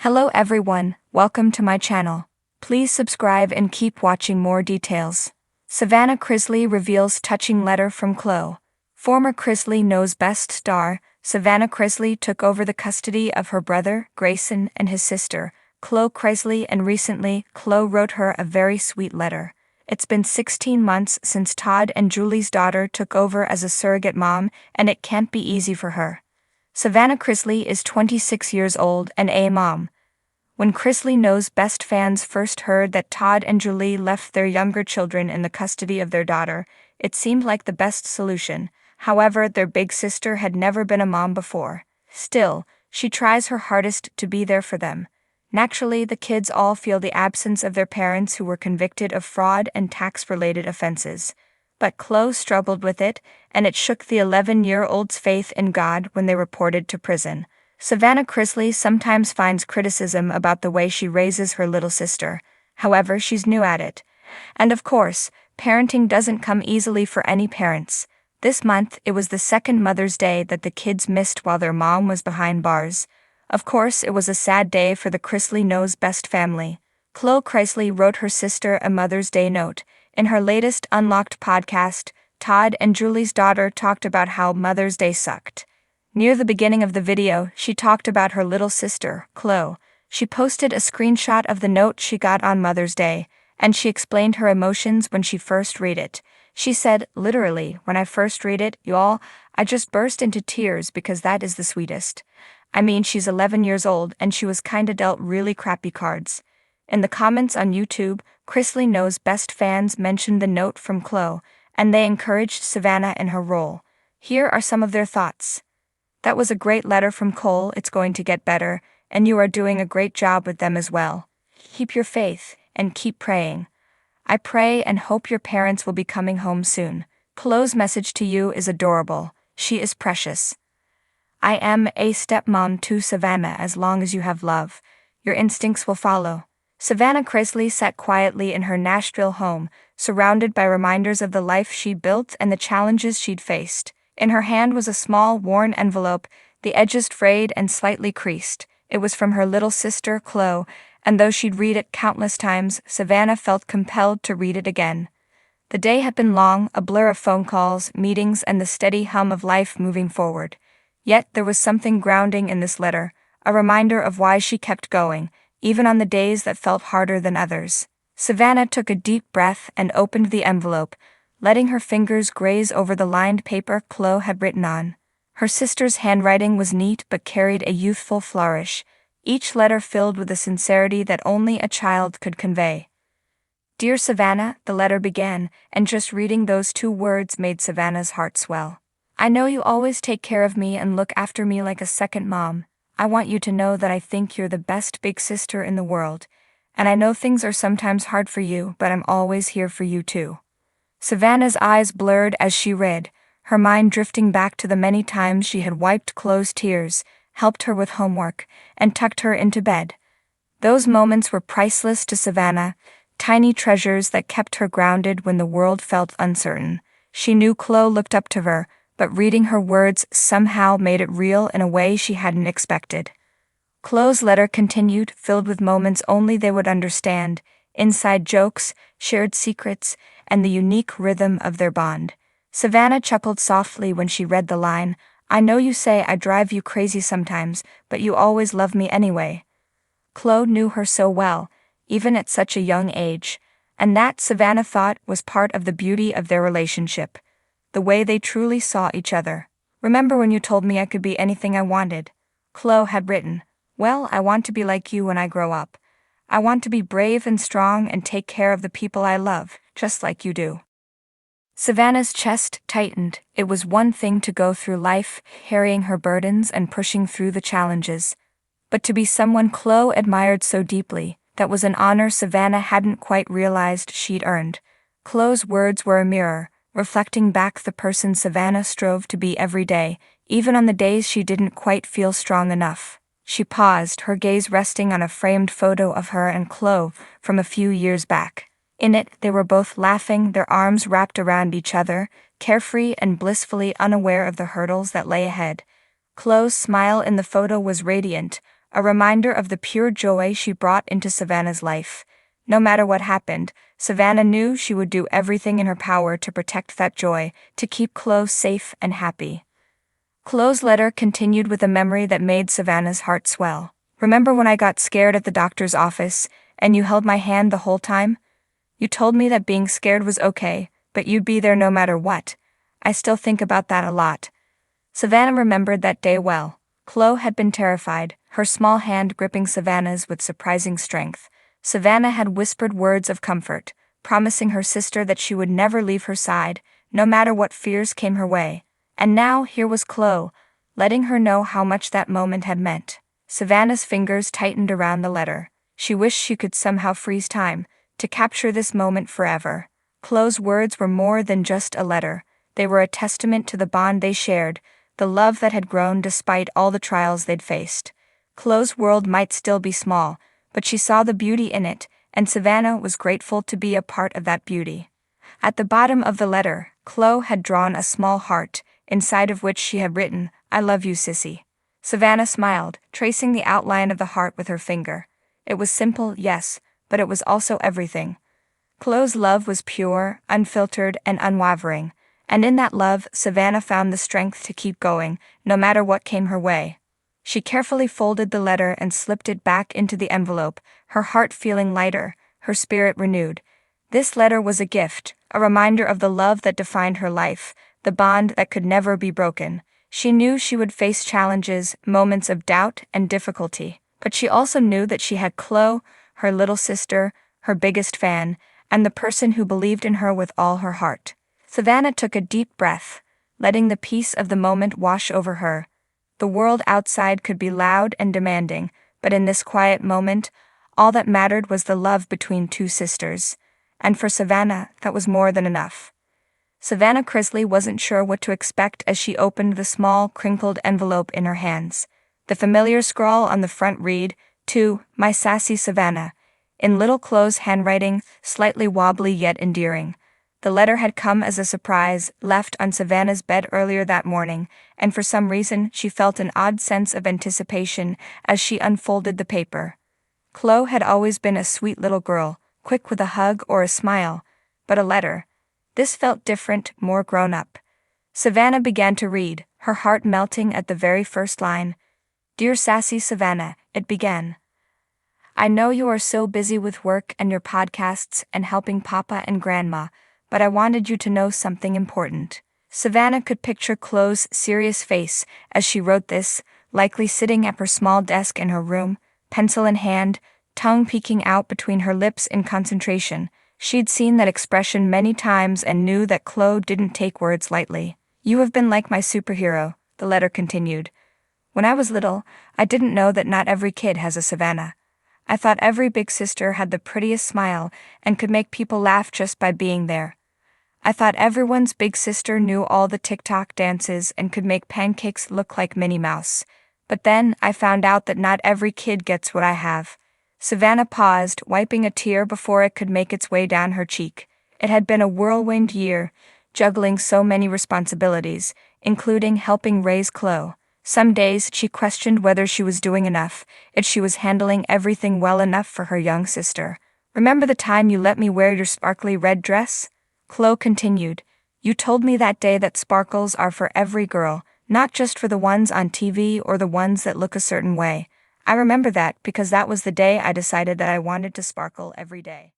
Hello everyone, welcome to my channel. Please subscribe and keep watching more details. Savannah Chrisley reveals touching letter from Khloe. Former Chrisley Knows Best star, Savannah Chrisley took over the custody of her brother, Grayson, and his sister, Khloe Chrisley, and recently, Khloe wrote her a very sweet letter. It's been 16 months since Todd and Julie's daughter took over as a surrogate mom, and it can't be easy for her. Savannah Chrisley is 26 years old and a mom. When Chrisley Knows Best fans first heard that Todd and Julie left their younger children in the custody of their daughter, it seemed like the best solution. However, their big sister had never been a mom before. Still, she tries her hardest to be there for them. Naturally, the kids all feel the absence of their parents who were convicted of fraud and tax-related offenses. But Khloe struggled with it, and it shook the 11-year-old's faith in God when they reported to prison. Savannah Chrisley sometimes finds criticism about the way she raises her little sister. However, she's new at it. And of course, parenting doesn't come easily for any parents. This month, it was the second Mother's Day that the kids missed while their mom was behind bars. Of course, it was a sad day for the Chrisley Knows Best family. Khloe Chrisley wrote her sister a Mother's Day note. In her latest Unlocked podcast, Todd and Julie's daughter talked about how Mother's Day sucked. Near the beginning of the video, she talked about her little sister, Khloe. She posted a screenshot of the note she got on Mother's Day, and she explained her emotions when she first read it. She said, "Literally, when I first read it, y'all, I just burst into tears because that is the sweetest. I mean, she's 11 years old and she was kinda dealt really crappy cards." In the comments on YouTube, Chrisley Knows Best fans mentioned the note from Khloe, and they encouraged Savannah in her role. Here are some of their thoughts. "That was a great letter from Cole. It's going to get better, and you are doing a great job with them as well. Keep your faith, and keep praying. I pray and hope your parents will be coming home soon. Khloe's message to you is adorable. She is precious. I am a stepmom to Savannah. As long as you have love, your instincts will follow." Savannah Chrisley sat quietly in her Nashville home, surrounded by reminders of the life she'd built and the challenges she'd faced. In her hand was a small, worn envelope, the edges frayed and slightly creased. It was from her little sister, Khloe, and though she'd read it countless times, Savannah felt compelled to read it again. The day had been long, a blur of phone calls, meetings, and the steady hum of life moving forward. Yet there was something grounding in this letter, a reminder of why she kept going, even on the days that felt harder than others. Savannah took a deep breath and opened the envelope, letting her fingers graze over the lined paper Khloe had written on. Her sister's handwriting was neat but carried a youthful flourish, each letter filled with a sincerity that only a child could convey. "Dear Savannah," the letter began, and just reading those two words made Savannah's heart swell. "I know you always take care of me and look after me like a second mom. I want you to know that I think you're the best big sister in the world, and I know things are sometimes hard for you, but I'm always here for you too." Savannah's eyes blurred as she read, her mind drifting back to the many times she had wiped Khloe's tears, helped her with homework, and tucked her into bed. Those moments were priceless to Savannah, tiny treasures that kept her grounded when the world felt uncertain. She knew Khloe looked up to her, but reading her words somehow made it real in a way she hadn't expected. Khloe's letter continued, filled with moments only they would understand, inside jokes, shared secrets, and the unique rhythm of their bond. Savannah chuckled softly when she read the line, "I know you say I drive you crazy sometimes, but you always love me anyway." Khloe knew her so well, even at such a young age, and that, Savannah thought, was part of the beauty of their relationship. The way they truly saw each other. "Remember when you told me I could be anything I wanted?" Khloe had written. "Well, I want to be like you when I grow up. I want to be brave and strong and take care of the people I love, just like you do." Savannah's chest tightened. It was one thing to go through life, carrying her burdens and pushing through the challenges. But to be someone Khloe admired so deeply, that was an honor Savannah hadn't quite realized she'd earned. Khloe's words were a mirror, reflecting back the person Savannah strove to be every day, even on the days she didn't quite feel strong enough. She paused, her gaze resting on a framed photo of her and Khloe from a few years back. In it, they were both laughing, their arms wrapped around each other, carefree and blissfully unaware of the hurdles that lay ahead. Khloe's smile in the photo was radiant, a reminder of the pure joy she brought into Savannah's life. No matter what happened, Savannah knew she would do everything in her power to protect that joy, to keep Chloe safe and happy. Chloe's letter continued with a memory that made Savannah's heart swell. "Remember when I got scared at the doctor's office, and you held my hand the whole time? You told me that being scared was okay, but you'd be there no matter what. I still think about that a lot." Savannah remembered that day well. Chloe had been terrified, her small hand gripping Savannah's with surprising strength. Savannah had whispered words of comfort, promising her sister that she would never leave her side, no matter what fears came her way. And now here was Chloe, letting her know how much that moment had meant. Savannah's fingers tightened around the letter. She wished she could somehow freeze time, to capture this moment forever. Chloe's words were more than just a letter. They were a testament to the bond they shared, the love that had grown despite all the trials they'd faced. Chloe's world might still be small, but she saw the beauty in it, and Savannah was grateful to be a part of that beauty. At the bottom of the letter, Chloe had drawn a small heart, inside of which she had written, "I love you, sissy." Savannah smiled, tracing the outline of the heart with her finger. It was simple, yes, but it was also everything. Chloe's love was pure, unfiltered, and unwavering, and in that love, Savannah found the strength to keep going, no matter what came her way. She carefully folded the letter and slipped it back into the envelope, her heart feeling lighter, her spirit renewed. This letter was a gift, a reminder of the love that defined her life, the bond that could never be broken. She knew she would face challenges, moments of doubt and difficulty, but she also knew that she had Chloe, her little sister, her biggest fan, and the person who believed in her with all her heart. Savannah took a deep breath, letting the peace of the moment wash over her. The world outside could be loud and demanding, but in this quiet moment, all that mattered was the love between two sisters. And for Savannah, that was more than enough. Savannah Chrisley wasn't sure what to expect as she opened the small, crinkled envelope in her hands. The familiar scrawl on the front read, "To my sassy Savannah," in little Chloe's handwriting, slightly wobbly yet endearing. The letter had come as a surprise, left on Savannah's bed earlier that morning, and for some reason she felt an odd sense of anticipation as she unfolded the paper. Chloe had always been a sweet little girl, quick with a hug or a smile, but a letter. This felt different, more grown up. Savannah began to read, her heart melting at the very first line. "Dear sassy Savannah," it began. "I know you are so busy with work and your podcasts and helping Papa and Grandma, but I wanted you to know something important." Savannah could picture Chloe's serious face as she wrote this, likely sitting at her small desk in her room, pencil in hand, tongue peeking out between her lips in concentration. She'd seen that expression many times and knew that Chloe didn't take words lightly. "You have been like my superhero," the letter continued. "When I was little, I didn't know that not every kid has a Savannah. I thought every big sister had the prettiest smile and could make people laugh just by being there. I thought everyone's big sister knew all the TikTok dances and could make pancakes look like Minnie Mouse. But then I found out that not every kid gets what I have." Savannah paused, wiping a tear before it could make its way down her cheek. It had been a whirlwind year, juggling so many responsibilities, including helping raise Chloe. Some days she questioned whether she was doing enough, if she was handling everything well enough for her young sister. "Remember the time you let me wear your sparkly red dress?" Chloe continued. "You told me that day that sparkles are for every girl, not just for the ones on TV or the ones that look a certain way. I remember that because that was the day I decided that I wanted to sparkle every day."